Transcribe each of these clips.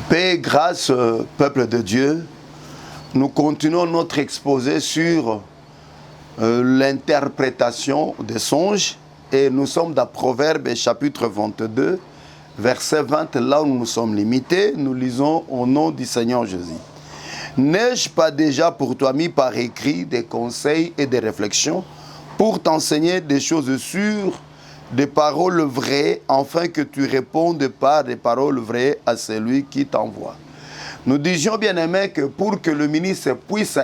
Paix, grâce, peuple de Dieu. Nous continuons notre exposé sur l'interprétation des songes et nous sommes dans Proverbes chapitre 22, verset 20, là où nous sommes limités. Nous lisons au nom du Seigneur Jésus. N'ai-je pas déjà pour toi mis par écrit des conseils et des réflexions pour t'enseigner des choses sûres, des paroles vraies, afin que tu répondes par des paroles vraies à celui qui t'envoie. Nous disions, bien-aimés, que pour que le ministre puisse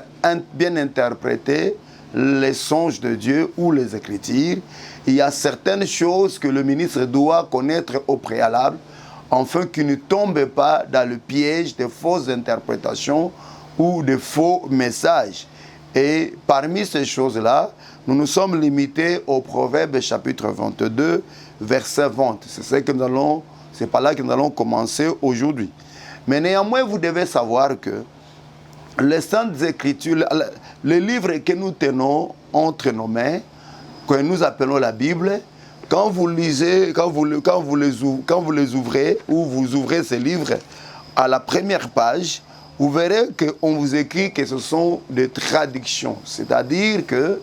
bien interpréter les songes de Dieu ou les Écritures, il y a certaines choses que le ministre doit connaître au préalable, afin qu'il ne tombe pas dans le piège de fausses interprétations ou de faux messages. Et parmi ces choses-là, nous nous sommes limités au Proverbe chapitre 22, verset 20. C'est par là que nous allons commencer aujourd'hui. Mais néanmoins, vous devez savoir que les Saintes Écritures, les livres que nous tenons entre nos mains, que nous appelons la Bible, quand vous lisez, quand vous les ouvrez, ou vous ouvrez ces livres à la première page, vous verrez qu'on vous écrit que ce sont des traductions. C'est-à-dire que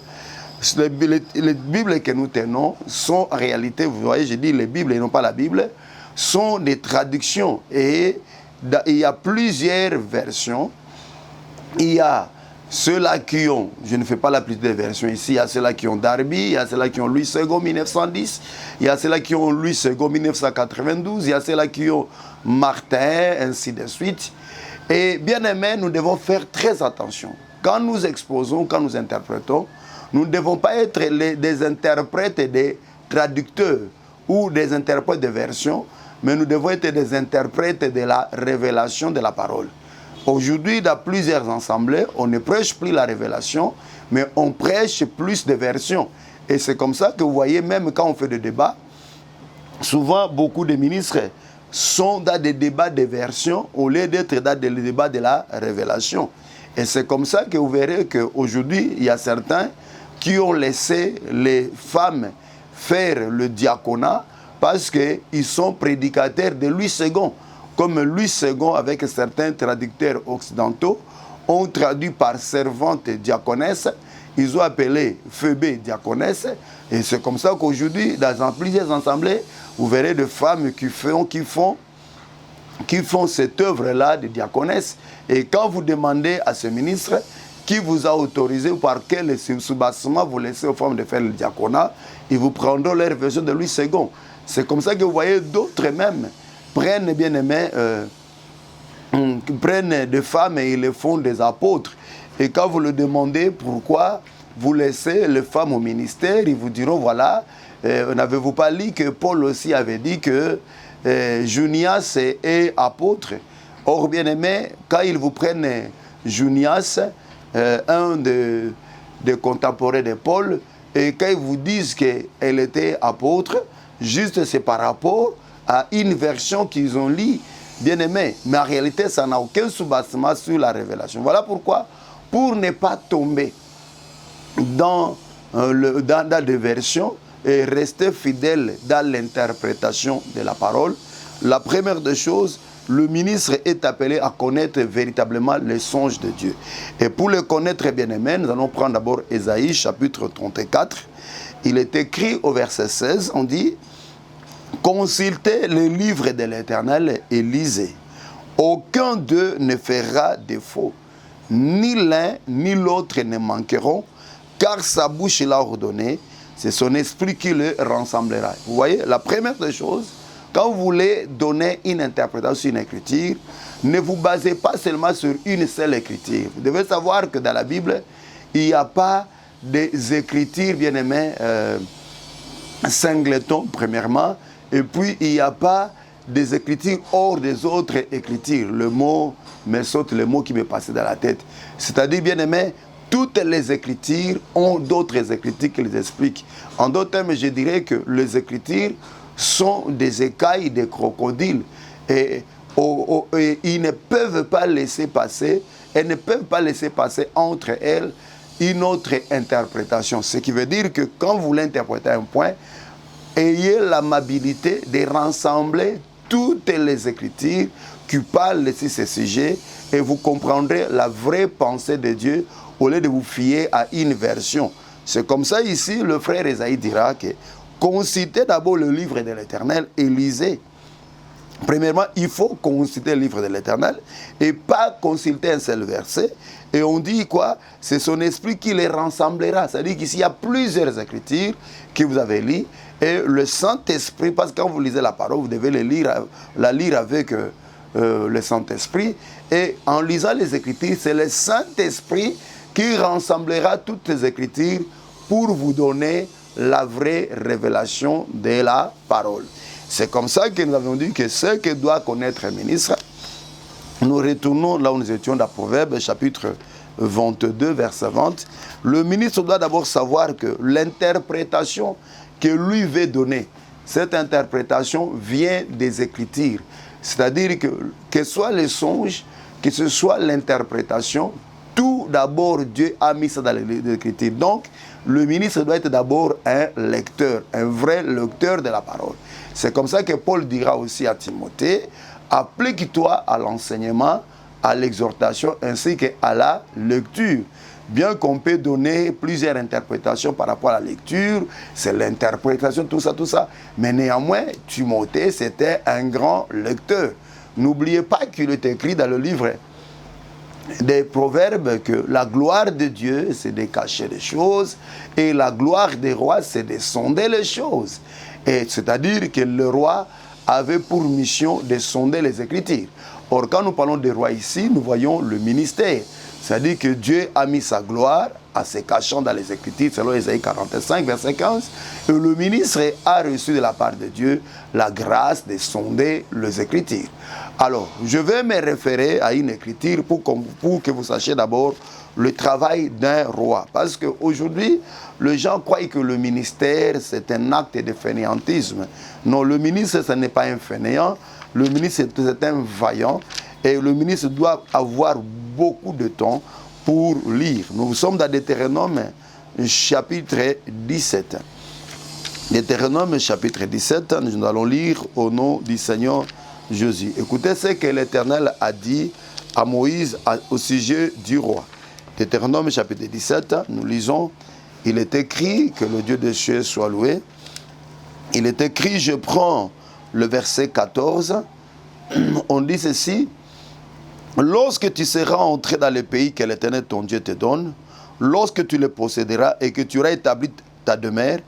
les Bibles que nous tenons sont en réalité, vous voyez, j'ai dit les Bibles et non pas la Bible, sont des traductions. Et il y a plusieurs versions. Il y a ceux-là qui ont, je ne fais pas la plupart des versions ici, il y a ceux-là qui ont Darby, il y a ceux-là qui ont Louis II 1910, il y a ceux-là qui ont Louis II 1992, il y a ceux-là qui ont Martin, ainsi de suite. Et bien aimé, nous devons faire très attention. Quand nous exposons, quand nous interprétons, nous ne devons pas être des interprètes et des traducteurs ou des interprètes de versions, mais nous devons être des interprètes de la révélation de la parole. Aujourd'hui, dans plusieurs assemblées, on ne prêche plus la révélation, mais on prêche plus de versions. Et c'est comme ça que vous voyez, même quand on fait des débats, souvent beaucoup de ministres sont dans des débats de versions au lieu d'être dans des débats de la révélation. Et c'est comme ça que vous verrez qu'aujourd'hui, il y a certains qui ont laissé les femmes faire le diaconat parce qu'ils sont prédicateurs de Louis II. Comme Louis II, avec certains traducteurs occidentaux, ont traduit par servante diaconesse, ils ont appelé Phébé diaconesse. Et c'est comme ça qu'aujourd'hui, dans plusieurs assemblées, vous verrez des femmes qui font cette œuvre-là de diaconesse. Et quand vous demandez à ce ministre qui vous a autorisé ou par quel soubassement vous laissez aux femmes de faire le diaconat, ils vous prendront leur version de Louis II. C'est comme ça que vous voyez d'autres même prennent, bien aimé, prennent des femmes et ils les font des apôtres. Et quand vous leur demandez pourquoi vous laissez les femmes au ministère, ils vous diront, voilà, n'avez-vous pas lu que Paul aussi avait dit que Junias est apôtre? Or, bien aimé, quand ils vous prennent Junias, un des contemporains de Paul, et quand ils vous disent qu'elle était apôtre, juste c'est par rapport à une version qu'ils ont lue, bien aimé. Mais en réalité, ça n'a aucun soubassement sur la révélation. Voilà pourquoi, pour ne pas tomber dans des versions et rester fidèle dans l'interprétation de la parole, la première des choses, le ministre est appelé à connaître véritablement les songes de Dieu. Et pour le connaître, bien aimé, nous allons prendre d'abord Ésaïe chapitre 34. Il est écrit au verset 16, on dit: consultez les livres de l'Éternel et lisez. Aucun d'eux ne fera défaut. Ni l'un ni l'autre ne manqueront, car sa bouche l'a ordonné, c'est son esprit qui le rassemblera. Vous voyez, la première des choses, quand vous voulez donner une interprétation sur une écriture, ne vous basez pas seulement sur une seule écriture. Vous devez savoir que dans la Bible, il n'y a pas des écritures, bien aimées, singletons, premièrement, et puis il n'y a pas des écritures hors des autres écritures. Le mot me saute, le mot qui me passait dans la tête. C'est-à-dire, bien aimé, toutes les écritures ont d'autres écritures qui les expliquent. En d'autres termes, je dirais que les écritures sont des écailles des crocodiles. Et ils ne peuvent pas laisser passer, elles ne peuvent pas laisser passer entre elles une autre interprétation. Ce qui veut dire que quand vous voulez interpréter un point, ayez l'amabilité de rassembler toutes les Écritures, qui parle sur ces sujets et vous comprendrez la vraie pensée de Dieu au lieu de vous fier à une version. C'est comme ça ici, le frère Esaïe dira que consultez d'abord le livre de l'Éternel et lisez. Premièrement, il faut consulter le livre de l'Éternel et pas consulter un seul verset. Et on dit quoi? C'est son esprit qui les rassemblera. C'est-à-dire qu'ici, il y a plusieurs écritures que vous avez lues. Et le Saint-Esprit, parce que quand vous lisez la parole, vous devez la lire avec le Saint-Esprit. Et en lisant les Écritures, c'est le Saint-Esprit qui rassemblera toutes les Écritures pour vous donner la vraie révélation de la parole. C'est comme ça que nous avons dit que ce que doit connaître un ministre, nous retournons là où nous étions dans Proverbe, chapitre 22, verset 20. Le ministre doit d'abord savoir que l'interprétation que lui veut donner, cette interprétation vient des Écritures. C'est-à-dire que ce soit les songes, que ce soit l'interprétation, tout d'abord Dieu a mis ça dans les Écritures. Donc, le ministre doit être d'abord un lecteur, un vrai lecteur de la parole. C'est comme ça que Paul dira aussi à Timothée, applique-toi à l'enseignement, à l'exhortation ainsi qu'à la lecture. Bien qu'on peut donner plusieurs interprétations par rapport à la lecture, c'est l'interprétation, tout ça. Mais néanmoins, Timothée, c'était un grand lecteur. N'oubliez pas qu'il est écrit dans le livre des Proverbes que la gloire de Dieu, c'est de cacher les choses, et la gloire des rois, c'est de sonder les choses. Et c'est-à-dire que le roi avait pour mission de sonder les Écritures. Or, quand nous parlons des rois ici, nous voyons le ministère. C'est-à-dire que Dieu a mis sa gloire en se cachant dans les Écritures, selon Ésaïe 45, verset 15. Et le ministre a reçu de la part de Dieu la grâce de sonder les Écritures. Alors, je vais me référer à une écriture pour que vous sachiez d'abord le travail d'un roi. Parce qu'aujourd'hui, les gens croient que le ministère, c'est un acte de fainéantisme. Non, le ministre, ce n'est pas un fainéant. Le ministre, c'est un vaillant. Et le ministre doit avoir beaucoup de temps pour lire. Nous sommes dans Deutéronome chapitre 17. Deutéronome chapitre 17, nous allons lire au nom du Seigneur Jésus. Écoutez ce que l'Éternel a dit à Moïse au sujet du roi. Deutéronome chapitre 17, nous lisons, il est écrit, que le Dieu des cieux soit loué. Il est écrit, je prends le verset 14, on dit ceci, lorsque tu seras entré dans le pays que l'Éternel ton Dieu te donne, lorsque tu le posséderas et que tu auras établi ta demeure,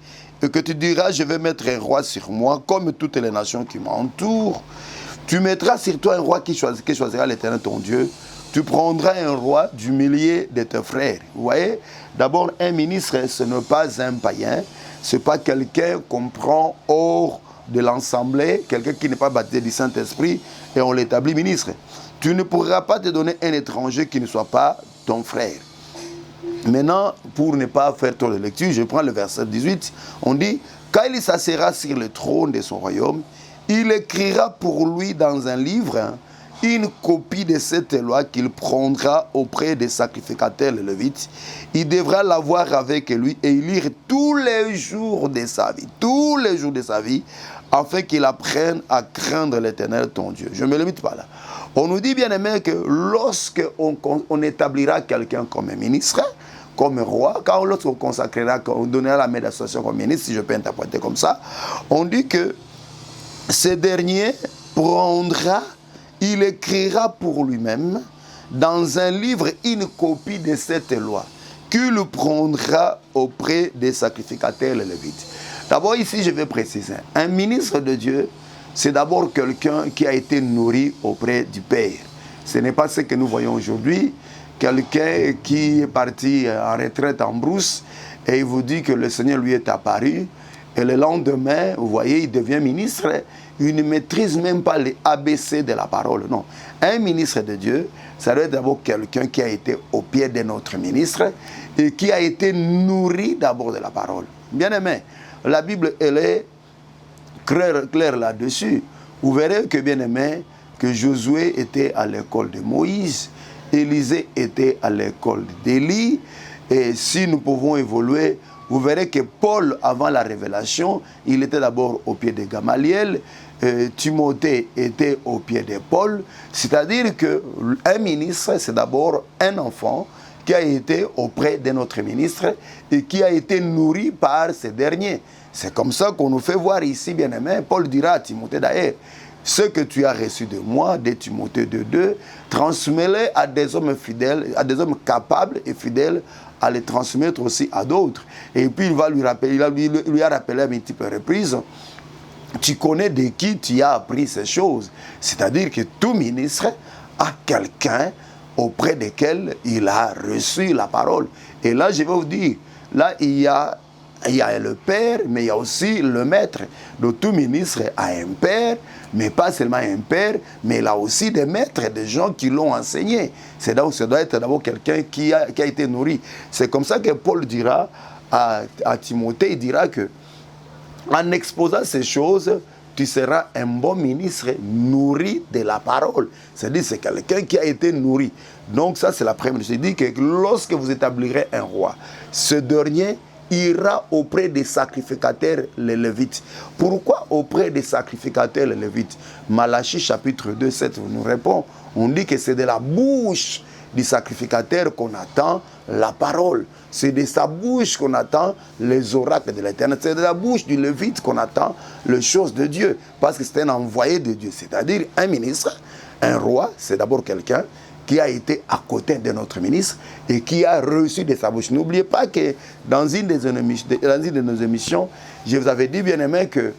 et que tu diras, je vais mettre un roi sur moi, comme toutes les nations qui m'entourent, tu mettras sur toi un roi qui choisira l'Éternel ton Dieu. Tu prendras un roi du milieu de tes frères. Vous voyez, d'abord, un ministre, ce n'est pas un païen, ce n'est pas quelqu'un qu'on prend hors de l'Assemblée, quelqu'un qui n'est pas baptisé du Saint-Esprit, et on l'établit ministre. Tu ne pourras pas te donner un étranger qui ne soit pas ton frère. Maintenant, pour ne pas faire trop de lecture, je prends le verset 18. On dit, quand il s'assiera sur le trône de son royaume, il écrira pour lui dans un livre une copie de cette loi qu'il prendra auprès des sacrificateurs les Lévites. Il devra l'avoir avec lui et lire tous les jours de sa vie, afin qu'il apprenne à craindre l'Éternel ton Dieu. Je ne me limite pas là. On nous dit bien aimé que lorsqu'on établira quelqu'un comme un ministre, comme un roi, lorsqu'on consacrera, on donnera la main d'association comme ministre, si je peux interpréter comme ça, on dit que ce dernier prendra, il écrira pour lui-même dans un livre une copie de cette loi qu'il prendra auprès des sacrificateurs les Lévites. D'abord ici je vais préciser, un ministre de Dieu, c'est d'abord quelqu'un qui a été nourri auprès du Père. Ce n'est pas ce que nous voyons aujourd'hui, quelqu'un qui est parti en retraite en brousse et il vous dit que le Seigneur lui est apparu et le lendemain, vous voyez, il devient ministre. Il ne maîtrise même pas les ABC de la parole. Non. Un ministre de Dieu, ça doit être d'abord quelqu'un qui a été au pied de notre ministre et qui a été nourri d'abord de la parole. Bien aimé, la Bible, elle est claire là-dessus. Vous verrez que, bien aimé, que Josué était à l'école de Moïse, Élisée était à l'école d'Élie, et si nous pouvons évoluer, vous verrez que Paul, avant la révélation, il était d'abord au pied de Gamaliel, Timothée était au pied de Paul, c'est-à-dire qu'un ministre, c'est d'abord un enfant qui a été auprès de notre ministre et qui a été nourri par ce dernier. C'est comme ça qu'on nous fait voir ici, bien-aimé. Paul dira à Timothée d'ailleurs, ce que tu as reçu de moi, de Timothée 2:2, transmets-le à des hommes fidèles, à des hommes capables et fidèles à les transmettre aussi à d'autres. Et puis il va lui rappeler, il lui a rappelé à multiples reprises, tu connais de qui tu as appris ces choses. C'est-à-dire que tout ministre a quelqu'un auprès desquels il a reçu la parole. Et là, je vais vous dire, là, il y a le père, mais il y a aussi le maître. Donc tout ministre a un père, mais pas seulement un père, mais il a aussi des maîtres, des gens qui l'ont enseigné. Ça doit être d'abord quelqu'un qui a été nourri. C'est comme ça que Paul dira à Timothée, il dira que en exposant ces choses, tu seras un bon ministre nourri de la parole. C'est-à-dire c'est quelqu'un qui a été nourri. Donc ça c'est la première chose. Il dit que lorsque vous établirez un roi, ce dernier ira auprès des sacrificateurs les Lévites. Pourquoi auprès des sacrificateurs les Lévites? Malachie chapitre 2, 7 nous répond. On dit que c'est de la bouche du sacrificateur qu'on attend la parole. C'est de sa bouche qu'on attend les oracles de l'Éternel. C'est de la bouche du Lévite qu'on attend les choses de Dieu. Parce que c'est un envoyé de Dieu. C'est-à-dire un ministre, un roi, c'est d'abord quelqu'un qui a été à côté de notre ministre et qui a reçu de sa bouche. N'oubliez pas que dans une de nos émissions, je vous avais dit, bien aimé, que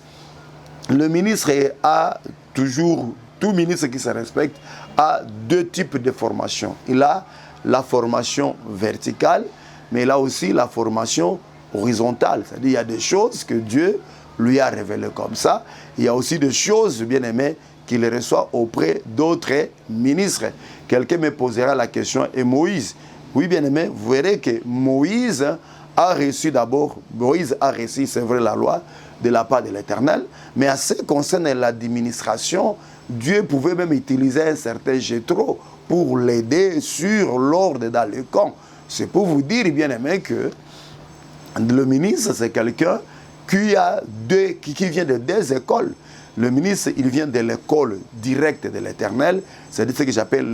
le ministre a toujours, tout ministre qui se respecte, a deux types de formation. Il a la formation verticale, mais il a aussi la formation horizontale. C'est-à-dire qu'il y a des choses que Dieu lui a révélées comme ça. Il y a aussi des choses, bien aimé, qu'il reçoit auprès d'autres ministres. Quelqu'un me posera la question, et Moïse? Oui, bien aimé, vous verrez que Moïse a reçu, c'est vrai, la loi de la part de l'Éternel, mais à ce qui concerne l'administration, Dieu pouvait même utiliser un certain Jéthro pour l'aider sur l'ordre dans le camp. C'est pour vous dire, bien aimé, que le ministre, c'est quelqu'un qui vient de deux écoles. Le ministre, il vient de l'école directe de l'Éternel, c'est ce que j'appelle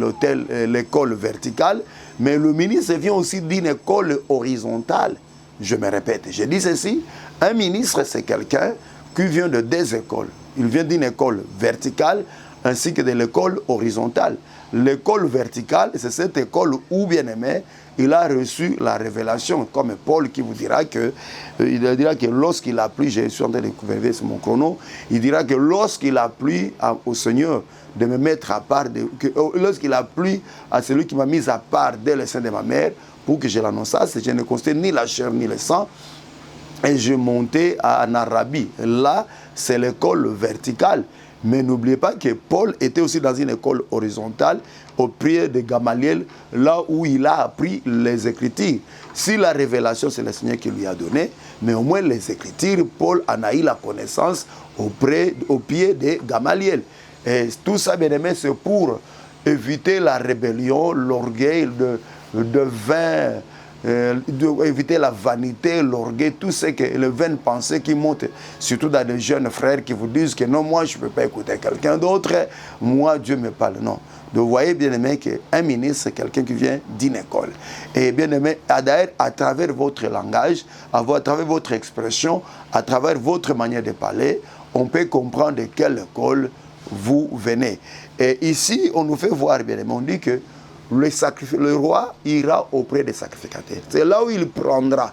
l'école verticale, mais le ministre vient aussi d'une école horizontale. Je me répète, je dis ceci, un ministre, c'est quelqu'un qui vient de deux écoles. Il vient d'une école verticale ainsi que de l'école horizontale. L'école verticale, c'est cette école où, bien aimé, il a reçu la révélation, comme Paul qui vous dira que, lorsqu'il a plu, je suis en train de couver sur mon chrono, il dira que lorsqu'il a plu au Seigneur de me mettre à part, lorsqu'il a plu à celui qui m'a mis à part dès le sein de ma mère, pour que je l'annonçasse, je ne constatais ni la chair ni le sang, et je montais en Arabie. Là, c'est l'école verticale. Mais n'oubliez pas que Paul était aussi dans une école horizontale, au pied de Gamaliel, là où il a appris les Écritures. Si la révélation, c'est le Seigneur qui lui a donné, mais au moins les Écritures, Paul en a eu la connaissance au pied de Gamaliel. Et tout ça, bien aimé, c'est pour éviter la rébellion, l'orgueil éviter la vanité, l'orgueil, tout ce que les vaines pensées qui montent, surtout dans des jeunes frères qui vous disent que non, moi je ne peux pas écouter quelqu'un d'autre, moi Dieu me parle. Non. Donc vous voyez bien aimé qu'un ministre, c'est quelqu'un qui vient d'une école. Et bien aimé, d'ailleurs, à travers votre langage, à travers votre expression, à travers votre manière de parler, on peut comprendre de quelle école vous venez. Et ici, on nous fait voir, bien aimé, on dit que le roi ira auprès des sacrificateurs. C'est là où il prendra,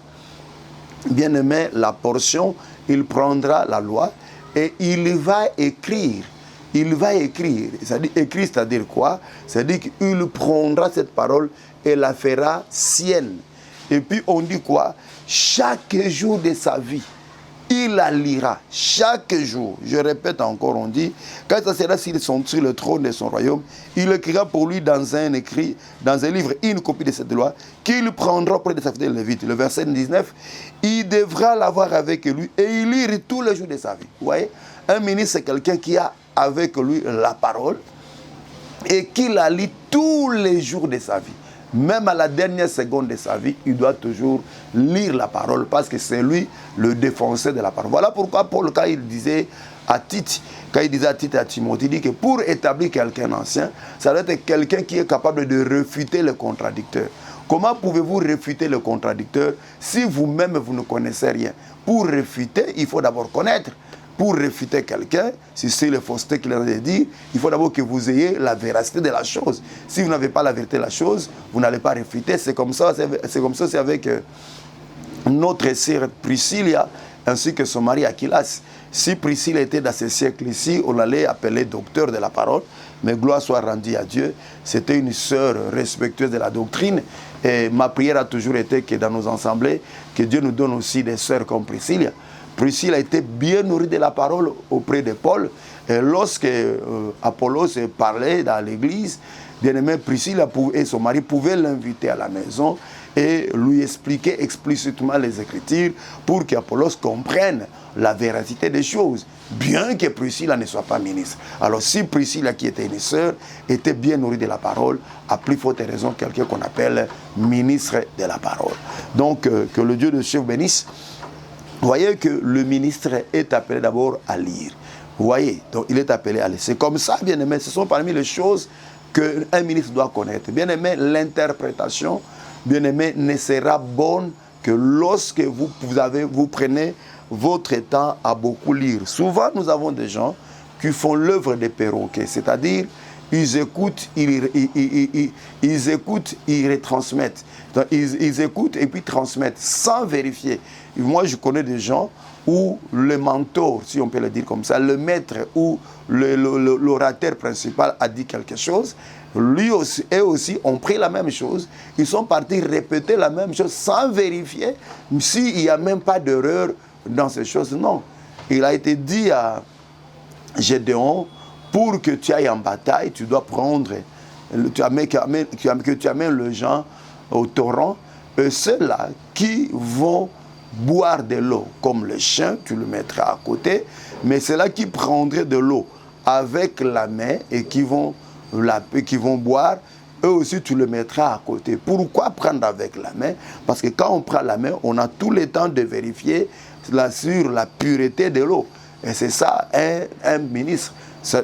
bien aimé, la portion, il prendra la loi et il va écrire. Il va écrire. C'est-à-dire quoi? C'est-à-dire qu'il prendra cette parole et la fera sienne. Et puis on dit quoi? Chaque jour de sa vie, il la lira chaque jour. Je répète encore, on dit, quand ça sera sur le trône de son royaume, il écrira pour lui dans un livre une copie de cette loi qu'il prendra auprès de sa fidèle Lévite. Le verset 19, il devra l'avoir avec lui et il lire tous les jours de sa vie. Vous voyez, un ministre, c'est quelqu'un qui a avec lui la parole et qui la lit tous les jours de sa vie. même à la dernière seconde de sa vie, il doit toujours lire la parole parce que c'est lui le défenseur de la parole. Voilà pourquoi Paul, quand il disait à Tite, et à Timothée, il dit que pour établir quelqu'un ancien, ça doit être quelqu'un qui est capable de réfuter le contradicteur. Comment pouvez-vous réfuter le contradicteur si vous-même vous ne connaissez rien? Pour réfuter, il faut d'abord connaître. Pour réfuter quelqu'un, si c'est le fausseté qu'il a dit, il faut d'abord que vous ayez la véracité de la chose. Si vous n'avez pas la vérité de la chose, vous n'allez pas réfuter. C'est comme ça, c'est avec notre sœur Priscilla ainsi que son mari Aquilas. Si Priscilla était dans ce siècle-ci, on l'allait appeler docteur de la parole, mais gloire soit rendue à Dieu. C'était une sœur respectueuse de la doctrine. Et ma prière a toujours été que dans nos assemblées, que Dieu nous donne aussi des sœurs comme Priscilla. Priscilla a été bien nourrie de la parole auprès de Paul. Et lorsque Apollos parlait dans l'église, bien-aimé, Priscilla et son mari pouvaient l'inviter à la maison et lui expliquer explicitement les Écritures pour qu'Apollos comprenne la véracité des choses, bien que Priscilla ne soit pas ministre. Alors si Priscilla, qui était une sœur, était bien nourrie de la parole, à plus forte raison quelqu'un qu'on appelle ministre de la parole. Donc que le Dieu de Dieu bénisse. Vous voyez que le ministre est appelé d'abord à lire. Vous voyez, donc il est appelé à lire. C'est comme ça, bien aimé, ce sont parmi les choses qu'un ministre doit connaître. Bien aimé, l'interprétation, bien aimé, ne sera bonne que lorsque vous prenez votre temps à beaucoup lire. Souvent, nous avons des gens qui font l'œuvre des perroquets, c'est-à-dire ils écoutent, ils écoutent, ils retransmettent. Donc, ils écoutent et puis transmettent sans vérifier. Et moi, je connais des gens où le mentor, si on peut le dire comme ça, le maître ou l'orateur principal a dit quelque chose, lui aussi, eux aussi ont pris la même chose. Ils sont partis répéter la même chose sans vérifier s'il n'y a même pas d'erreur dans ces choses. Non. Il a été dit à Gédéon, pour que tu ailles en bataille, tu dois prendre, que tu amènes le gens au torrent, et ceux-là qui vont boire de l'eau, comme le chien, tu le mettras à côté, mais ceux-là qui prendraient de l'eau avec la main et qui vont boire, eux aussi tu le mettras à côté. Pourquoi prendre avec la main? Parce que quand on prend la main, on a tout le temps de vérifier sur la pureté de l'eau. Et c'est ça, un ministre.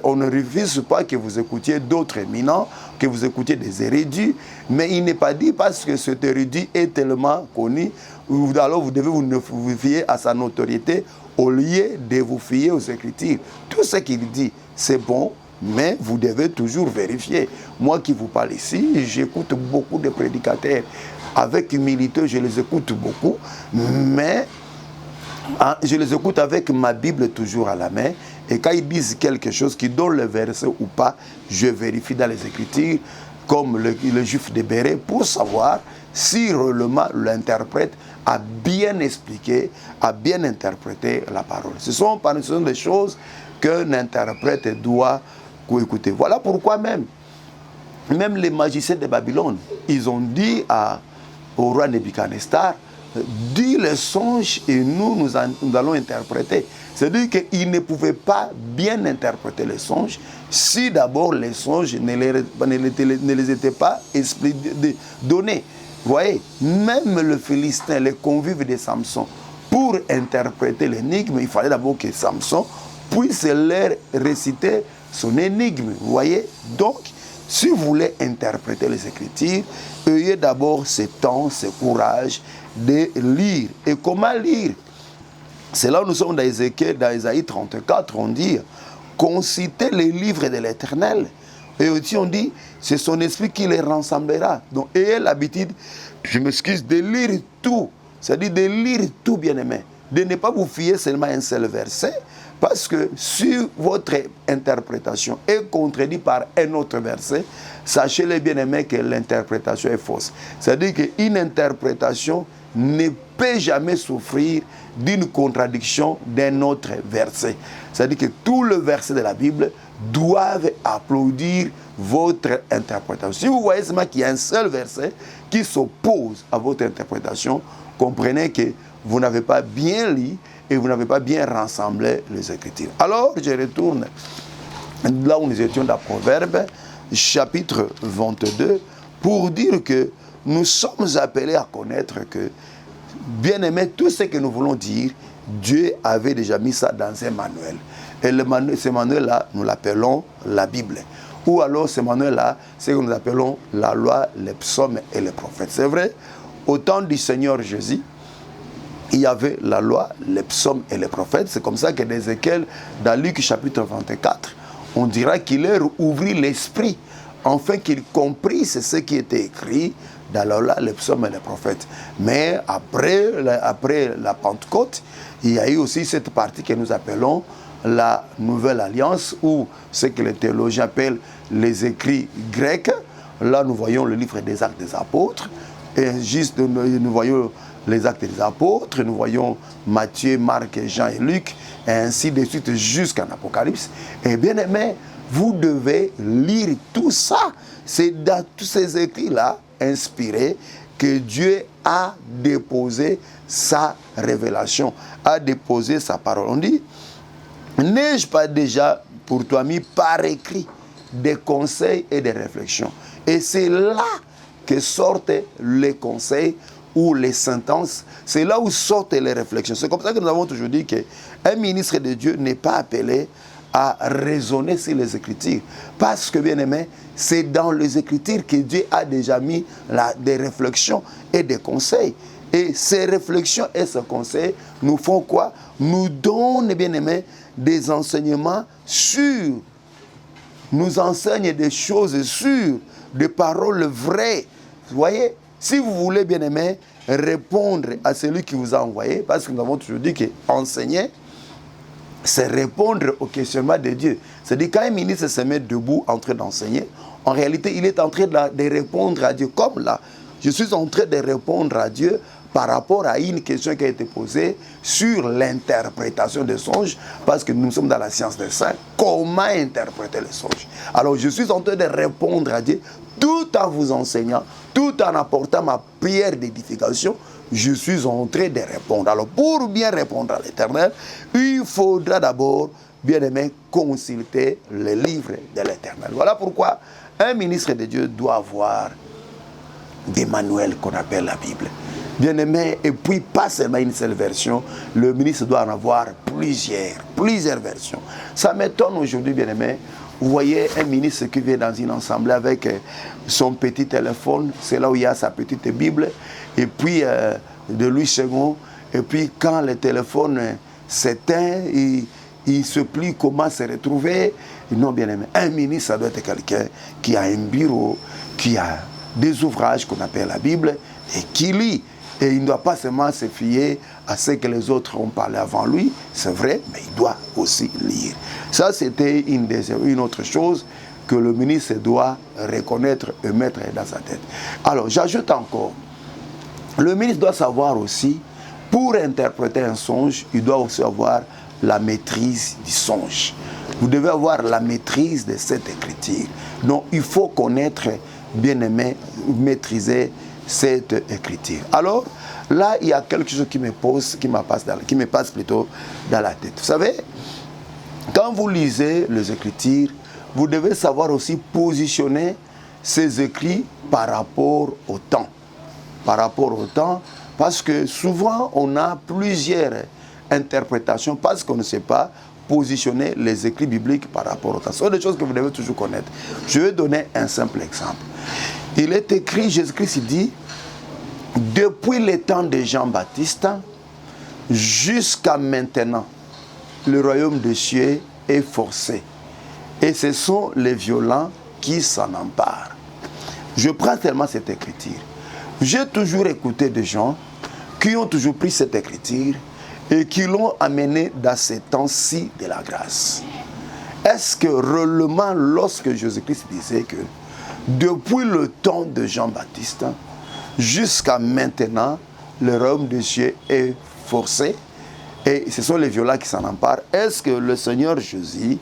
On ne refuse pas que vous écoutiez d'autres éminents, que vous écoutiez des érudits, mais il n'est pas dit parce que cet érudit est tellement connu, alors vous devez vous fier à sa notoriété au lieu de vous fier aux Écritures. Tout ce qu'il dit, c'est bon, mais vous devez toujours vérifier. Moi qui vous parle ici, j'écoute beaucoup de prédicateurs. Avec humilité, je les écoute beaucoup, mais je les écoute avec ma Bible toujours à la main. Et quand ils disent quelque chose qui donne le verset ou pas, je vérifie dans les Écritures, comme le juif de Béret, pour savoir si réellement l'interprète a bien expliqué, a bien interprété la parole. Ce sont des choses qu'un interprète doit écouter. Voilà pourquoi même les magiciens de Babylone, ils ont dit au roi Nebuchadnezzar, dis le songe et nous allons interpréter. C'est-à-dire qu'ils ne pouvaient pas bien interpréter les songes si d'abord les songes ne les étaient pas donnés. Vous voyez, même le Philistin, les convives de Samson, pour interpréter l'énigme, il fallait d'abord que Samson puisse leur réciter son énigme. Vous voyez, donc, si vous voulez interpréter les Écritures, ayez d'abord ce temps, ce courage de lire. Et comment lire? C'est là où nous sommes dans Isaïe 34, on dit, consultez les livres de l'Éternel. Et aussi on dit, c'est son esprit qui les rassemblera. Donc ayez l'habitude, je m'excuse, de lire tout. C'est-à-dire de lire tout, bien-aimé. De ne pas vous fier seulement à un seul verset, parce que si votre interprétation est contredite par un autre verset, sachez-le, bien-aimé, que l'interprétation est fausse. C'est-à-dire qu'une interprétation ne peut jamais souffrir d'une contradiction d'un autre verset. C'est-à-dire que tous les versets de la Bible doivent applaudir votre interprétation. Si vous voyez seulement qu'il y a un seul verset qui s'oppose à votre interprétation, comprenez que vous n'avez pas bien lu et vous n'avez pas bien rassemblé les Écritures. Alors, je retourne là où nous étions dans Proverbes, chapitre 22, pour dire que nous sommes appelés à connaître que, bien aimé, tout ce que nous voulons dire, Dieu avait déjà mis ça dans un manuel. Et ce manuel-là, nous l'appelons la Bible. Ou alors ce manuel-là, c'est ce que nous appelons la loi, les psaumes et les prophètes. C'est vrai, au temps du Seigneur Jésus, il y avait la loi, les psaumes et les prophètes. C'est comme ça que d'Ézéchiel, dans Luc chapitre 24, on dira qu'il leur ouvrit l'esprit, afin qu'ils comprissent ce qui était écrit dans la loi, les psaumes et les prophètes. Mais après la Pentecôte, il y a eu aussi cette partie que nous appelons la Nouvelle Alliance, ou ce que les théologiens appellent les écrits grecs. Là, nous voyons le livre des Actes des Apôtres, et juste nous voyons les Actes des Apôtres, nous voyons Matthieu, Marc, Jean et Luc, et ainsi de suite jusqu'en Apocalypse. Et bien aimé, vous devez lire tout ça. C'est dans tous ces écrits-là, inspirés, que Dieu a déposé sa révélation, a déposé sa parole. On dit, n'ai-je pas déjà pour toi mis par écrit des conseils et des réflexions? Et c'est là que sortent les conseils ou les sentences, c'est là où sortent les réflexions. C'est comme ça que nous avons toujours dit qu'un ministre de Dieu n'est pas appelé à raisonner sur les Écritures. Parce que, bien aimé, c'est dans les Écritures que Dieu a déjà mis des réflexions et des conseils. Et ces réflexions et ces conseils nous font quoi? Nous donnent, bien aimé, des enseignements sûrs. Nous enseignent des choses sûres, des paroles vraies. Vous voyez? Si vous voulez, bien aimé, répondre à celui qui vous a envoyé, parce que nous avons toujours dit qu'enseigner, c'est répondre au questionnement de Dieu. C'est-à-dire, quand un ministre se met debout en train d'enseigner, en réalité, il est en train de répondre à Dieu. Comme là, je suis en train de répondre à Dieu par rapport à une question qui a été posée sur l'interprétation des songes, parce que nous sommes dans la science des saints. Comment interpréter les songes? Alors, je suis en train de répondre à Dieu tout en vous enseignant, tout en apportant ma prière d'édification. Je suis en train de répondre. Alors, pour bien répondre à l'Éternel, il faudra d'abord, bien aimé, consulter les livres de l'Éternel. Voilà pourquoi un ministre de Dieu doit avoir des manuels qu'on appelle la Bible. Bien aimé, et puis pas seulement une seule version, le ministre doit en avoir plusieurs versions. Ça m'étonne aujourd'hui, bien aimé. Vous voyez un ministre qui vient dans une assemblée avec son petit téléphone, c'est là où il y a sa petite Bible, et puis de Louis II, et puis quand le téléphone s'éteint, il se plie comment se retrouver. Non, bien aimé, un ministre, ça doit être quelqu'un qui a un bureau, qui a des ouvrages qu'on appelle la Bible, et qui lit. Et il ne doit pas seulement se fier à ce que les autres ont parlé avant lui, c'est vrai, mais il doit aussi lire. Ça, c'était une autre chose que le ministre doit reconnaître et mettre dans sa tête. Alors, j'ajoute encore, le ministre doit savoir aussi, pour interpréter un songe, il doit aussi avoir la maîtrise du songe. Vous devez avoir la maîtrise de cette écriture. Donc, il faut connaître, bien aimé, maîtriser cette écriture. Alors, là, il y a quelque chose qui me passe plutôt dans la tête. Vous savez, quand vous lisez les Écritures, vous devez savoir aussi positionner ces écrits par rapport au temps. Par rapport au temps, parce que souvent, on a plusieurs interprétations parce qu'on ne sait pas positionner les écrits bibliques par rapport au temps. Ce sont des choses que vous devez toujours connaître. Je vais donner un simple exemple. Il est écrit, Jésus-Christ dit, depuis le temps de Jean-Baptiste jusqu'à maintenant, le royaume des cieux est forcé. Et ce sont les violents qui s'en emparent. Je prends tellement cette écriture. J'ai toujours écouté des gens qui ont toujours pris cette écriture et qui l'ont amenée dans ces temps-ci de la grâce. Est-ce que réellement, lorsque Jésus-Christ disait que depuis le temps de Jean-Baptiste jusqu'à maintenant, le royaume des cieux est forcé et ce sont les violents qui s'en emparent, est-ce que le Seigneur Jésus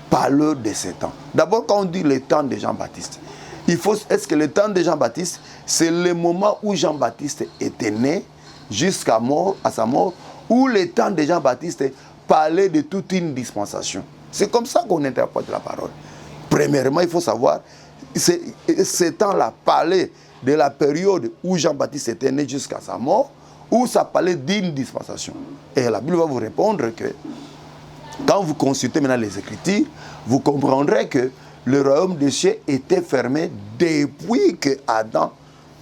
parle de ces temps? D'abord, quand on dit le temps de Jean-Baptiste, est-ce que le temps de Jean-Baptiste, c'est le moment où Jean-Baptiste était né jusqu'à sa mort, ou le temps de Jean-Baptiste parlait de toute une dispensation? C'est comme ça qu'on interprète la parole. Premièrement, il faut savoir ce temps-là parlait de la période où Jean-Baptiste était né jusqu'à sa mort, ou ça parlait d'une dispensation. Et la Bible va vous répondre que quand vous consultez maintenant les Écritures, vous comprendrez que le royaume des cieux était fermé depuis que Adam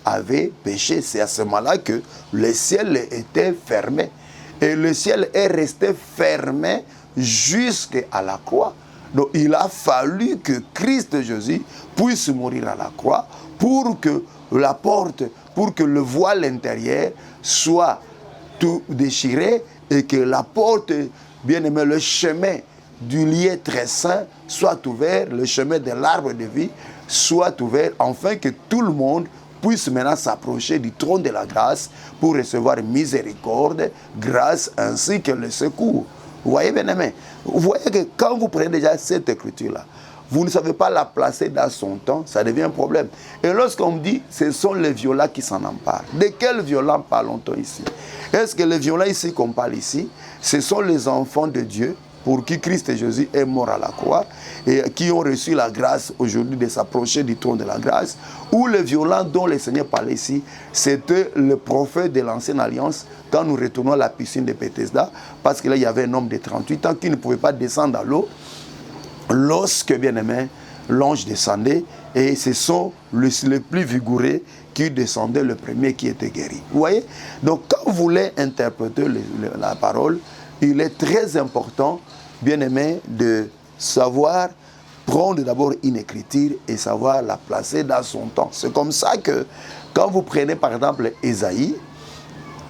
avait péché. C'est à ce moment-là que le ciel était fermé. Et le ciel est resté fermé jusqu'à la croix. Donc il a fallu que Christ Jésus puisse mourir à la croix pour que la porte, pour que le voile intérieur soit tout déchiré et que la porte, bien aimé, le chemin du lieu très saint soit ouvert, le chemin de l'arbre de vie soit ouvert, afin que tout le monde puisse maintenant s'approcher du trône de la grâce pour recevoir miséricorde, grâce ainsi que le secours. Vous voyez, bien aimé, vous voyez que quand vous prenez déjà cette écriture-là, vous ne savez pas la placer dans son temps, ça devient un problème. Et lorsqu'on me dit, ce sont les violents qui s'en emparent. De quels violents parlons-nous ici? Est-ce que les violents ici qu'on parle ici, ce sont les enfants de Dieu pour qui Christ Jésus est mort à la croix et qui ont reçu la grâce aujourd'hui de s'approcher du trône de la grâce, ou les violents dont le Seigneur parlait ici, c'était le prophète de l'ancienne alliance quand nous retournons à la piscine de Bethesda, parce que là il y avait un homme de 38 ans qui ne pouvait pas descendre à l'eau lorsque, bien aimé, l'ange descendait, et ce sont les plus vigoureux qui descendaient, le premier qui était guéri. Vous voyez? Donc quand vous voulez interpréter la parole, il est très important, bien aimé, de savoir prendre d'abord une écriture et savoir la placer dans son temps. C'est comme ça que quand vous prenez par exemple Ésaïe,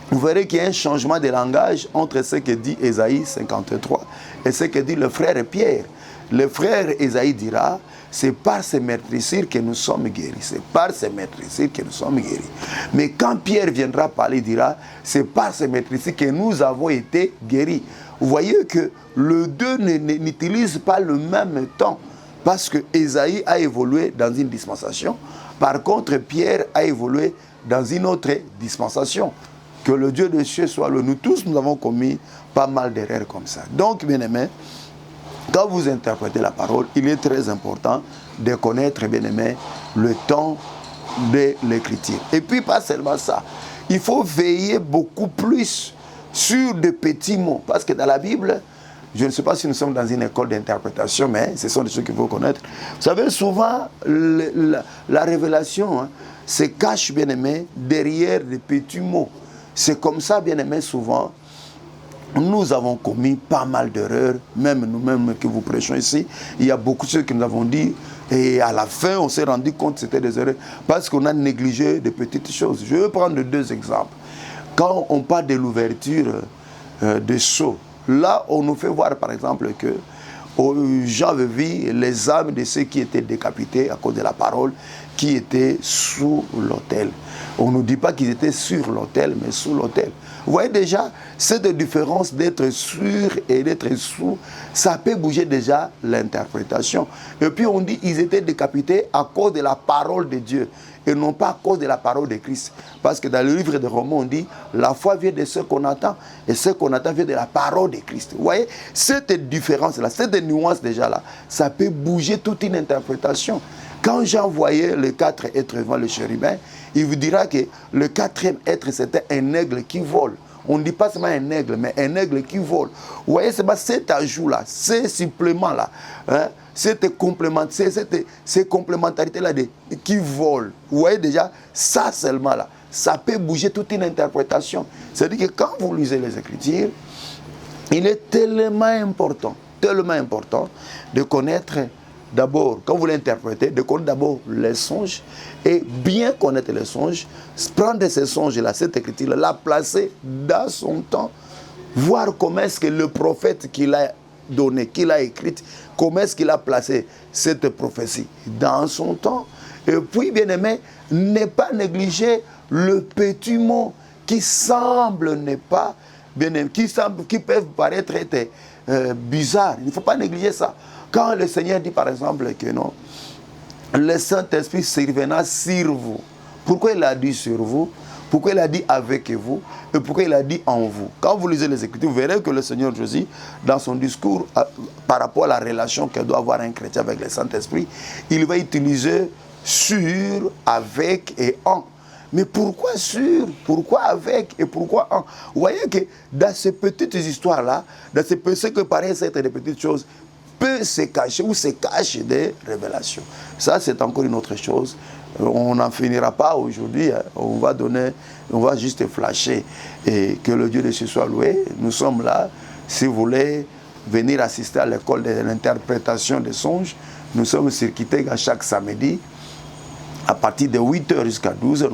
vous verrez qu'il y a un changement de langage entre ce que dit Ésaïe 53 et ce que dit le frère Pierre. Le frère Ésaïe dira, c'est par ces meurtrissures que nous sommes guéris. C'est par ces meurtrissures que nous sommes guéris. Mais quand Pierre viendra parler, il dira, c'est par ces meurtrissures que nous avons été guéris. Vous voyez que les deux n'utilisent pas le même temps. Parce que Ésaïe a évolué dans une dispensation. Par contre, Pierre a évolué dans une autre dispensation. Que le Dieu des cieux soit loué. Nous tous, nous avons commis pas mal d'erreurs comme ça. Donc, bien aimé, quand vous interprétez la parole, il est très important de connaître, bien aimé, le temps de l'écriture. Et puis, pas seulement ça, il faut veiller beaucoup plus sur de petits mots. Parce que dans la Bible, je ne sais pas si nous sommes dans une école d'interprétation, mais ce sont des choses qu'il faut connaître. Vous savez, souvent, la révélation se cache, bien aimé, derrière des petits mots. C'est comme ça, bien aimé, souvent, nous avons commis pas mal d'erreurs, même nous-mêmes que vous prêchons ici. Il y a beaucoup de choses que nous avons dit et à la fin, on s'est rendu compte que c'était des erreurs parce qu'on a négligé de petites choses. Je vais prendre deux exemples. Quand on parle de l'ouverture des sceaux, là, on nous fait voir par exemple que Jean avait vu les âmes de ceux qui étaient décapités à cause de la parole, qui étaient sous l'autel. On ne nous dit pas qu'ils étaient sur l'autel, mais sous l'autel. Vous voyez déjà, cette différence d'être sur et d'être sous, ça peut bouger déjà l'interprétation. Et puis on dit qu'ils étaient décapités à cause de la parole de Dieu et non pas à cause de la parole de Christ. Parce que dans le livre de Romains, on dit la foi vient de ce qu'on attend et ce qu'on attend vient de la parole de Christ. Vous voyez, cette différence-là, cette nuance déjà-là, ça peut bouger toute une interprétation. Quand Jean voyait les quatre êtres devant le chérubin, il vous dira que le quatrième être, c'était un aigle qui vole. On ne dit pas seulement un aigle, mais un aigle qui vole. Vous voyez, c'est pas cet ajout-là, ces suppléments-là, cette complémentarité-là qui vole. Vous voyez déjà, ça seulement-là, ça peut bouger toute une interprétation. C'est-à-dire que quand vous lisez les Écritures, il est tellement important de connaître d'abord, quand vous l'interprétez, de connaître d'abord les songes et bien connaître les songes, prendre ces songes-là, cette écriture-là, la placer dans son temps, voir comment est-ce que le prophète qui l'a donné, qui l'a écrite, comment est-ce qu'il a placé cette prophétie dans son temps. Et puis, bien aimé, ne pas négliger le petit mot qui semble ne pas, bien aimé, qui peuvent paraître bizarres. Il ne faut pas négliger ça. Quand le Seigneur dit par exemple que non, le Saint-Esprit surviendra sur vous. Pourquoi il a dit sur vous? Pourquoi il a dit avec vous? Et pourquoi il a dit en vous? Quand vous lisez les Écritures, vous verrez que le Seigneur Jésus, dans son discours par rapport à la relation que doit avoir un chrétien avec le Saint-Esprit, il va utiliser sur, avec et en. Mais pourquoi sur, pourquoi avec et pourquoi en? Vous voyez que dans ces petites histoires-là, dans ce que paraissent être des petites choses, peut se cacher ou se cache des révélations. Ça, c'est encore une autre chose. On n'en finira pas aujourd'hui. Hein. On va juste flasher. Et que le Dieu de ce soit loué. Nous sommes là. Si vous voulez venir assister à l'école de l'interprétation des songes, nous sommes sur Kitega chaque samedi. À partir de 8h jusqu'à 12h,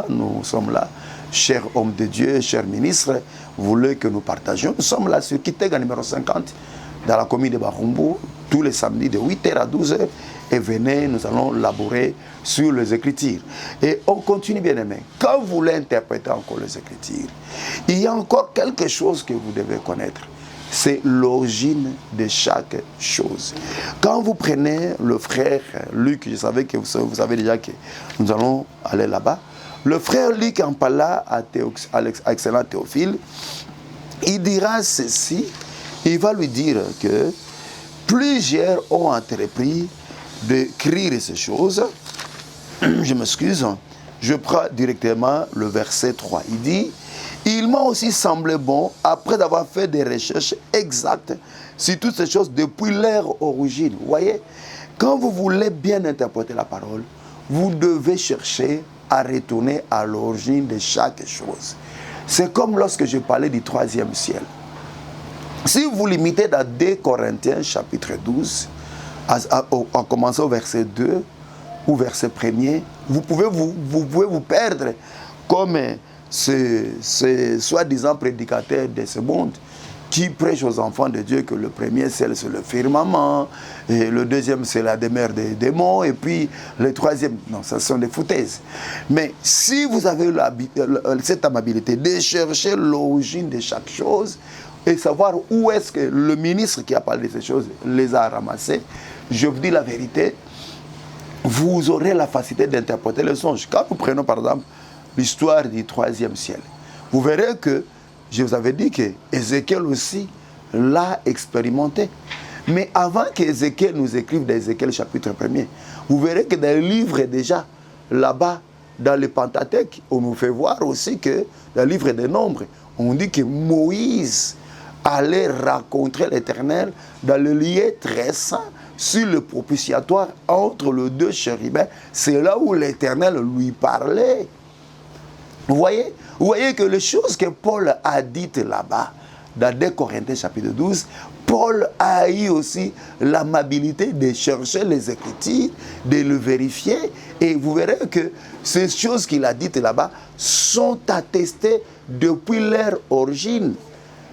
nous sommes là, chers hommes de Dieu, chers ministres, vous voulez que nous partagions. Nous sommes là sur Kitega numéro 50, dans la commune de Barumbu, tous les samedis de 8h à 12h. Et venez, nous allons laborer sur les Écritures. Et on continue, bien aimé. Quand vous voulez interpréter encore les Écritures, il y a encore quelque chose que vous devez connaître. C'est l'origine de chaque chose. Quand vous prenez le frère Luc, je savais que vous savez déjà que nous allons aller là-bas. Le frère Luc en parla à l'excellent Théophile. Il dira ceci. Il va lui dire que plusieurs ont entrepris d'écrire ces choses. Je m'excuse. Je prends directement le verset 3. Il dit: il m'a aussi semblé bon, après avoir fait des recherches exactes sur toutes ces choses depuis leur origine. Vous voyez, quand vous voulez bien interpréter la parole, vous devez chercher à retourner à l'origine de chaque chose. C'est comme lorsque je parlais du troisième ciel. Si vous limitez dans 2 Corinthiens chapitre 12, en commençant au verset 2 ou verset 1er, vous pouvez vous perdre comme ce soi-disant prédicateur de ce monde qui prêche aux enfants de Dieu que le premier ciel c'est le firmament, et le deuxième c'est la demeure des démons, et puis le troisième, non, ce sont des foutaises. Mais si vous avez cette amabilité de chercher l'origine de chaque chose et savoir où est-ce que le ministre qui a parlé de ces choses les a ramassées, je vous dis la vérité, vous aurez la facilité d'interpréter le songe. Quand nous prenons par exemple l'histoire du troisième ciel, vous verrez que je vous avais dit que Ézéchiel aussi l'a expérimenté. Mais avant qu'Ézéchiel nous écrive dans Ézéchiel chapitre 1er, vous verrez que dans le livre déjà, là-bas, dans le Pentateuque, on nous fait voir aussi que dans le livre des Nombres, on dit que Moïse allait rencontrer l'Éternel dans le lieu très saint, sur le propitiatoire entre les deux chérubins. C'est là où l'Éternel lui parlait. Vous voyez que les choses que Paul a dites là-bas, dans 2 Corinthiens chapitre 12, Paul a eu aussi l'amabilité de chercher les Écritures, de le vérifier, et vous verrez que ces choses qu'il a dites là-bas sont attestées depuis leur origine.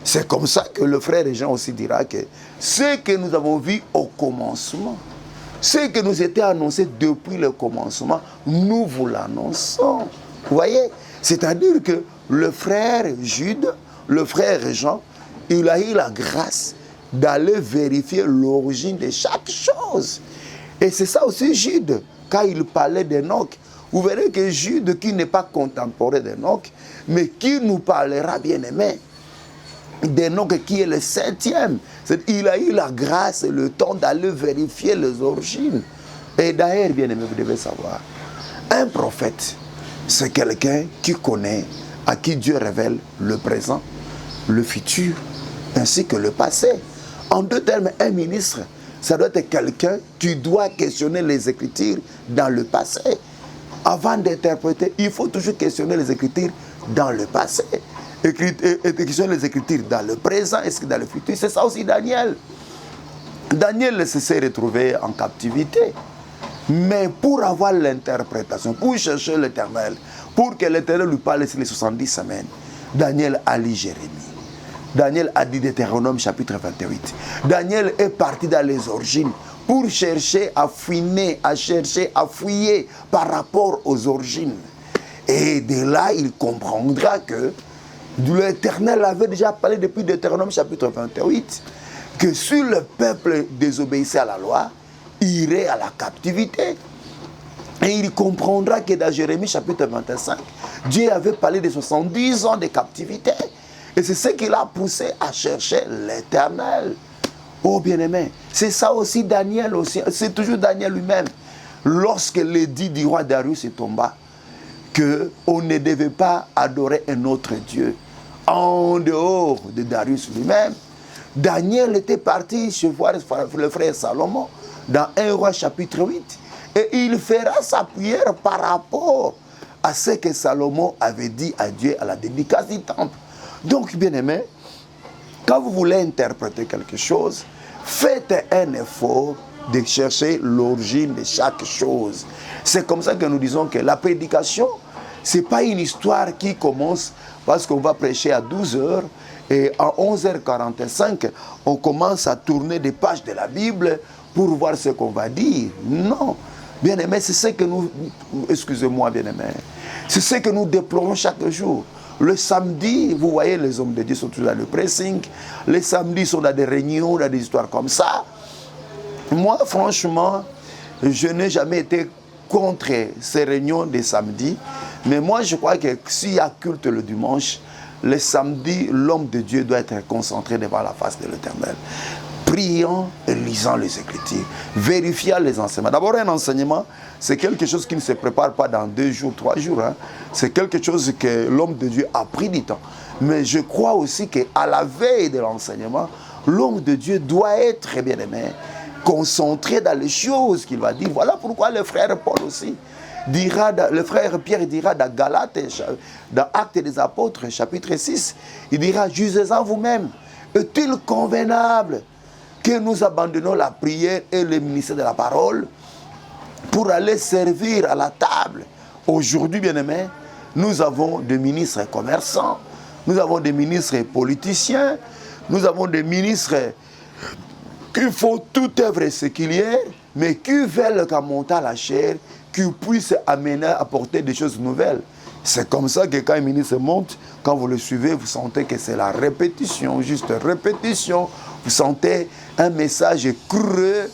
C'est comme ça que le frère Jean aussi dira que ce que nous avons vu au commencement, ce que nous était annoncé depuis le commencement, nous vous l'annonçons. Vous voyez? C'est-à-dire que le frère Jude, le frère Jean, il a eu la grâce d'aller vérifier l'origine de chaque chose. Et c'est ça aussi Jude, quand il parlait d'Enoch. Vous verrez que Jude, qui n'est pas contemporain d'Enoch, mais qui nous parlera, bien aimé, d'Enoch qui est le 7e. Il a eu la grâce et le temps d'aller vérifier les origines. Et d'ailleurs, bien aimé, vous devez savoir, un prophète, c'est quelqu'un qui connaît, à qui Dieu révèle le présent, le futur, ainsi que le passé. En deux termes, un ministre, ça doit être quelqu'un qui doit questionner les Écritures dans le passé. Avant d'interpréter, il faut toujours questionner les Écritures dans le passé. Questionner les Écritures dans le présent, est-ce que dans le futur. C'est ça aussi Daniel. Daniel s'est retrouvé en captivité. Mais pour avoir l'interprétation, pour chercher l'Éternel, pour que l'Éternel lui parle sur les 70 semaines, Daniel a lu Jérémie. Daniel a dit Deutéronome chapitre 28. Daniel est parti dans les origines pour chercher à fouiner, à chercher à fouiller par rapport aux origines. Et de là, il comprendra que l'Éternel avait déjà parlé depuis Deutéronome chapitre 28, que si le peuple désobéissait à la loi, irait à la captivité. Et il comprendra que dans Jérémie chapitre 25, Dieu avait parlé de 70 ans de captivité. Et c'est ce qui l'a poussé à chercher l'Éternel. Oh bien-aimé, c'est ça aussi Daniel aussi. C'est toujours Daniel lui-même. lorsque l'édit du roi Darius est tombé, qu'on ne devait pas adorer un autre Dieu en dehors de Darius lui-même. Daniel était parti chez voir le frère Salomon dans 1 roi chapitre 8. Et il fera sa prière par rapport à ce que Salomon avait dit à Dieu à la dédicace du temple. Donc, bien aimé, quand vous voulez interpréter quelque chose, faites un effort de chercher l'origine de chaque chose. C'est comme ça que nous disons que la prédication, ce n'est pas une histoire qui commence parce qu'on va prêcher à 12h et à 11h45, on commence à tourner des pages de la Bible pour voir ce qu'on va dire. Non. Bien aimé, c'est ce que nous... Excusez-moi, bien aimé. C'est ce que nous déplorons chaque jour. Le samedi, vous voyez, les hommes de Dieu sont toujours dans le pressing. Les samedis sont dans des réunions, dans des histoires comme ça. Moi, franchement, je n'ai jamais été contre ces réunions des samedis. Mais moi, je crois que s'il y a culte le dimanche, le samedi, l'homme de Dieu doit être concentré devant la face de l'Éternel. Priant et lisant les Écritures, vérifiant les enseignements. D'abord, un enseignement, c'est quelque chose qui ne se prépare pas dans 2 jours, 3 jours. Hein. C'est quelque chose que l'homme de Dieu a pris du temps. Mais je crois aussi qu'à la veille de l'enseignement, l'homme de Dieu doit être, bien aimé, concentré dans les choses qu'il va dire. Voilà pourquoi le frère Paul aussi dira, le frère Pierre dira dans Galates, dans Actes des Apôtres, chapitre 6, il dira, jugez-en vous-même, est-il convenable que nous abandonnons la prière et le ministère de la parole pour aller servir à la table. Aujourd'hui, bien aimés, nous avons des ministres commerçants, nous avons des ministres politiciens, nous avons des ministres qui font toute œuvre séculière, mais qui veulent qu'à monter à la chair, qu'ils puissent amener à apporter des choses nouvelles. C'est comme ça que quand un ministre monte, quand vous le suivez, vous sentez que c'est la répétition, juste répétition. Vous sentez un message creux,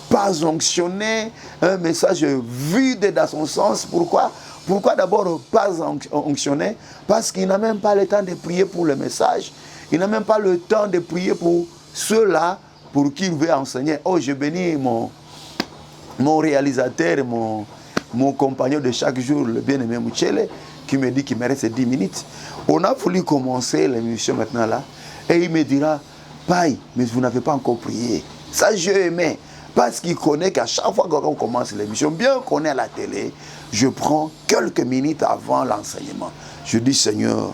pas onctionné, un message vide dans son sens. Pourquoi? Pourquoi d'abord pas onctionné? Parce qu'il n'a même pas le temps de prier pour le message. Il n'a même pas le temps de prier pour ceux-là pour qui il veut enseigner. Oh, je bénis mon réalisateur, mon compagnon de chaque jour, le bien-aimé Mouchele, qui me dit qu'il me reste 10 minutes. On a voulu commencer l'émission maintenant là, et il me dira, Paille, mais vous n'avez pas encore prié. Ça, je aimais, parce qu'il connaît qu'à chaque fois qu'on commence l'émission, bien qu'on est à la télé, je prends quelques minutes avant l'enseignement. Je dis, Seigneur,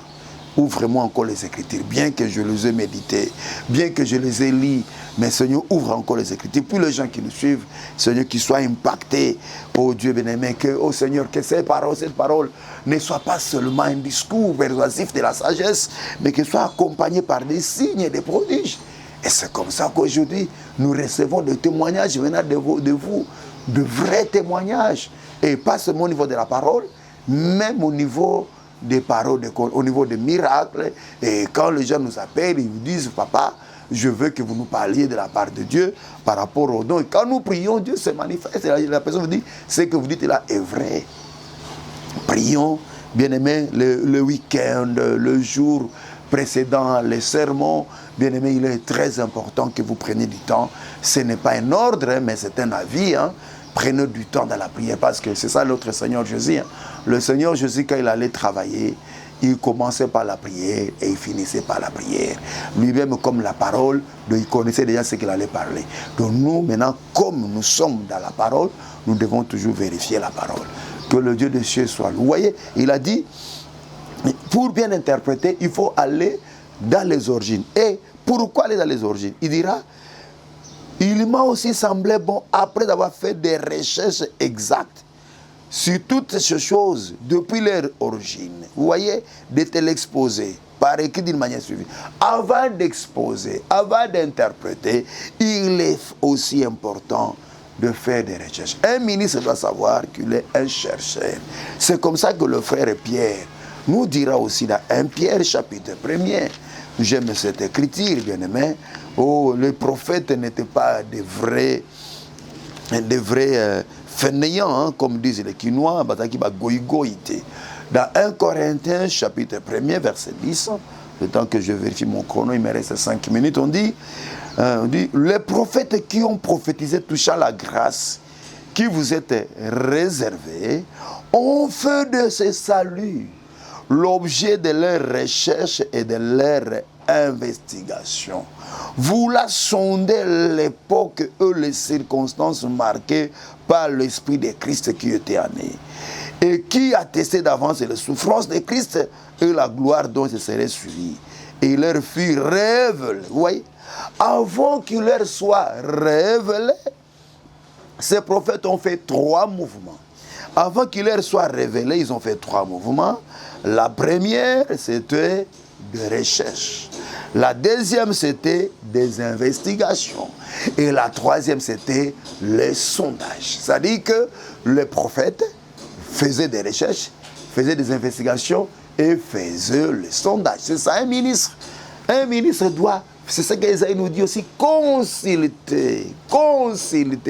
ouvre-moi encore les Écritures, bien que je les ai méditées, bien que je les ai lus, mais Seigneur, ouvre encore les Écritures. Puis les gens qui nous suivent, Seigneur, qu'ils soient impactés, oh Dieu bien-aimé, que, oh Seigneur, que cette parole ne soit pas seulement un discours persuasif de la sagesse, mais qu'elle soit accompagnée par des signes et des prodiges. Et c'est comme ça qu'aujourd'hui, nous recevons des témoignages venant de vous, de vrais témoignages. Et pas seulement au niveau de la parole, même au niveau des paroles, au niveau des miracles. Et quand les gens nous appellent, ils nous disent, papa, je veux que vous nous parliez de la part de Dieu par rapport au don. Et quand nous prions, Dieu se manifeste. La personne vous dit, ce que vous dites là est vrai. Prions, bien-aimés, le week-end, le jour précédent, les sermons. Bien-aimés, il est très important que vous preniez du temps. Ce n'est pas un ordre, mais c'est un avis. Prenez du temps dans la prière, parce que c'est ça notre Seigneur Jésus. Le Seigneur Jésus, quand il allait travailler, il commençait par la prière et il finissait par la prière. Lui-même, comme la parole, il connaissait déjà ce qu'il allait parler. Donc nous, maintenant, comme nous sommes dans la parole, nous devons toujours vérifier la parole. Que le Dieu des cieux soit loué. Vous voyez, il a dit, pour bien interpréter, il faut aller dans les origines. Et pourquoi aller dans les origines? Il dira, il m'a aussi semblé bon, après avoir fait des recherches exactes sur toutes ces choses depuis leur origine, vous voyez, de te l'exposer par écrit d'une manière suivie. Avant d'exposer, avant d'interpréter, il est aussi important de faire des recherches. Un ministre doit savoir qu'il est un chercheur. C'est comme ça que le frère Pierre nous dira aussi dans 1 Pierre chapitre 1er. J'aime cette écriture, bien-aimé. Oh, les prophètes n'étaient pas des vrais fainéants, comme disent les Quinois, dans 1 Corinthiens, chapitre 1er, verset 10, le temps que je vérifie mon chrono, il me reste 5 minutes, on dit, les prophètes qui ont prophétisé touchant la grâce qui vous êtes réservés ont fait de ce salut l'objet de leur recherche et de leur investigation. Vous la sondez l'époque et les circonstances marquées par l'Esprit de Christ qui était en eux, et qui attestait d'avance les souffrances de Christ et la gloire dont il serait suivi. Et il leur fut révélé. Vous voyez, avant qu'il leur soit révélé, ces prophètes ont fait 3 mouvements. Avant qu'il leur soit révélé, ils ont fait 3 mouvements. La première, c'était de recherche. La deuxième, c'était des investigations. Et la troisième, c'était les sondages. C'est-à-dire que les prophètes faisaient des recherches, faisaient des investigations et faisaient les sondages. C'est ça un ministre. Un ministre doit, c'est ce qu'Ésaïe nous dit aussi, consulter,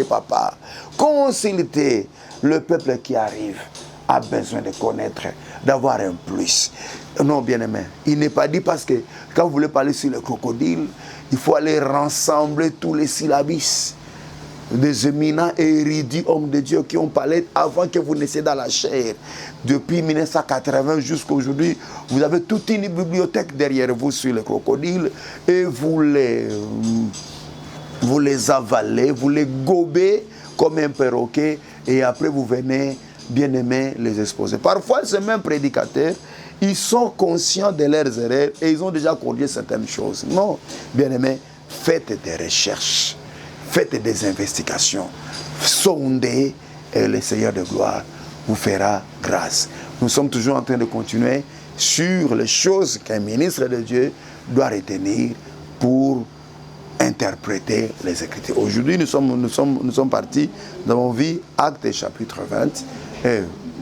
papa, consulter. Le peuple qui arrive a besoin de connaître, d'avoir un plus. Non, bien-aimé, il n'est pas dit parce que quand vous voulez parler sur le crocodile, il faut aller rassembler tous les syllabis des éminents et érudits hommes de Dieu qui ont parlé avant que vous naissiez dans la chair. Depuis 1980 jusqu'à aujourd'hui, vous avez toute une bibliothèque derrière vous sur le crocodile et vous les avalez, vous les gobez comme un perroquet et après vous venez, bien-aimés, les exposer. Parfois, ces mêmes prédicateurs, ils sont conscients de leurs erreurs et ils ont déjà conduit certaines choses. Non, bien-aimés, faites des recherches, faites des investigations, sondez et le Seigneur de gloire vous fera grâce. Nous sommes toujours en train de continuer sur les choses qu'un ministre de Dieu doit retenir pour interpréter les Écritures. Aujourd'hui, nous sommes partis, nous avons vu Actes chapitre 20,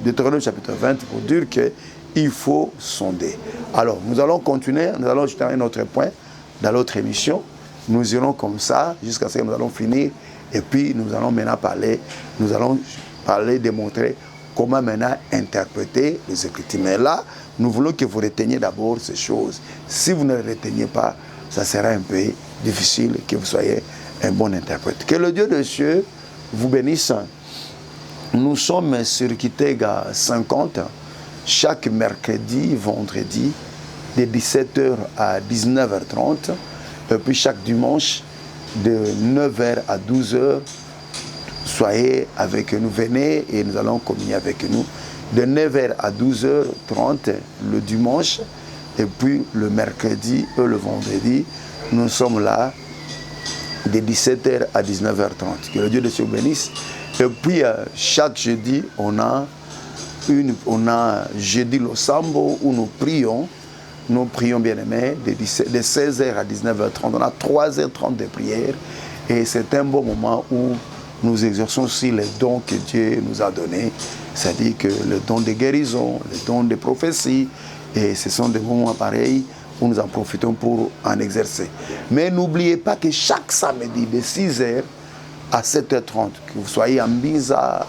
Deutéronome chapitre 20, pour dire qu'il faut sonder. Alors, nous allons continuer, nous allons jeter un autre point dans l'autre émission. Nous irons comme ça jusqu'à ce que nous allons finir. Et puis, nous allons maintenant démontrer comment maintenant interpréter les Écritures. Mais là, nous voulons que vous reteniez d'abord ces choses. Si vous ne les reteniez pas, ça sera un peu difficile que vous soyez un bon interprète. Que le Dieu de cieux vous bénisse. Nous sommes sur Kitega 50, chaque mercredi, vendredi, de 17h à 19h30, et puis chaque dimanche, de 9h à 12h, soyez avec nous, venez et nous allons communier avec nous, de 9h à 12h30 le dimanche, et puis le mercredi et le vendredi, nous sommes là de 17h à 19h30. Que le Dieu de Dieu bénisse. Et puis chaque jeudi, on a jeudi le sambo où nous prions bien aimés, de 16h à 19h30. On a 3h30 de prière et c'est un bon moment où nous exerçons aussi les dons que Dieu nous a donnés, c'est-à-dire que le don de guérison, le don de prophétie, et ce sont des moments pareils où nous en profitons pour en exercer. Mais n'oubliez pas que chaque samedi de 6h à 7h30, que vous soyez en Binza,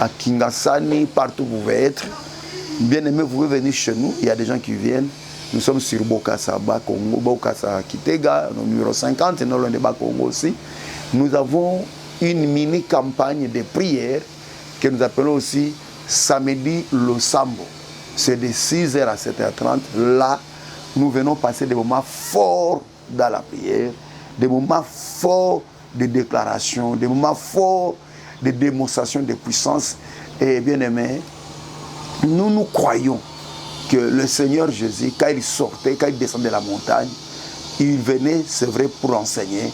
à Kingasani, partout où vous pouvez être, bien aimé, vous pouvez venir chez nous. Il y a des gens qui viennent. Nous sommes sur Bokassa, Bakongo, Bokassa, Kitega, numéro 50, et non loin de Bakongo aussi. Nous avons une mini-campagne de prière que nous appelons aussi samedi le Sambo. C'est de 6h à 7h30. Là, nous venons passer des moments forts dans la prière, des moments forts de déclaration, des moments forts de démonstration de puissance. Et bien aimé, nous croyons que le Seigneur Jésus, quand il sortait, quand il descendait de la montagne, il venait, c'est vrai, pour enseigner,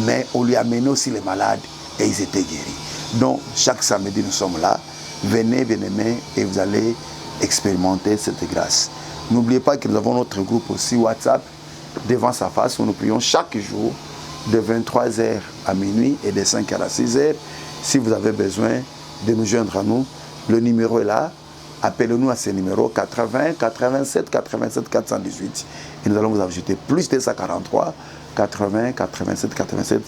mais on lui amenait aussi les malades et ils étaient guéris. Donc, chaque samedi, nous sommes là. Venez, bien aimé, et vous allez expérimenter cette grâce. N'oubliez pas que nous avons notre groupe aussi WhatsApp, Devant sa face, où nous prions chaque jour de 23h à minuit et de 5h à 6h. Si vous avez besoin de nous joindre à nous, le numéro est là. Appelez-nous à ce numéro 80 87 87 418 et nous allons vous ajouter plus de 143 80 87 87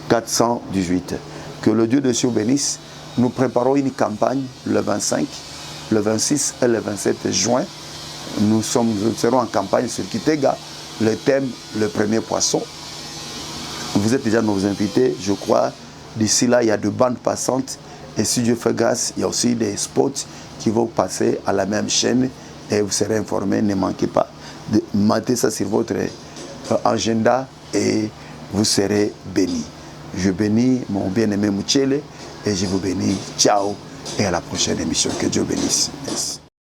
418. Que le Dieu de Dieu bénisse. Nous préparons une campagne le 25, le 26 et le 27 juin. Nous serons en campagne sur Kitega. Le thème, le premier poisson. Vous êtes déjà nos invités, je crois. D'ici là, il y a de bandes passantes Et si Dieu fait grâce, il y a aussi des spots qui vont passer à la même chaîne et vous serez informés. Ne manquez pas de mettre ça sur votre agenda et vous serez bénis. Je bénis mon bien-aimé Muchele et je vous bénis. Ciao et à la prochaine émission. Que Dieu bénisse. Merci.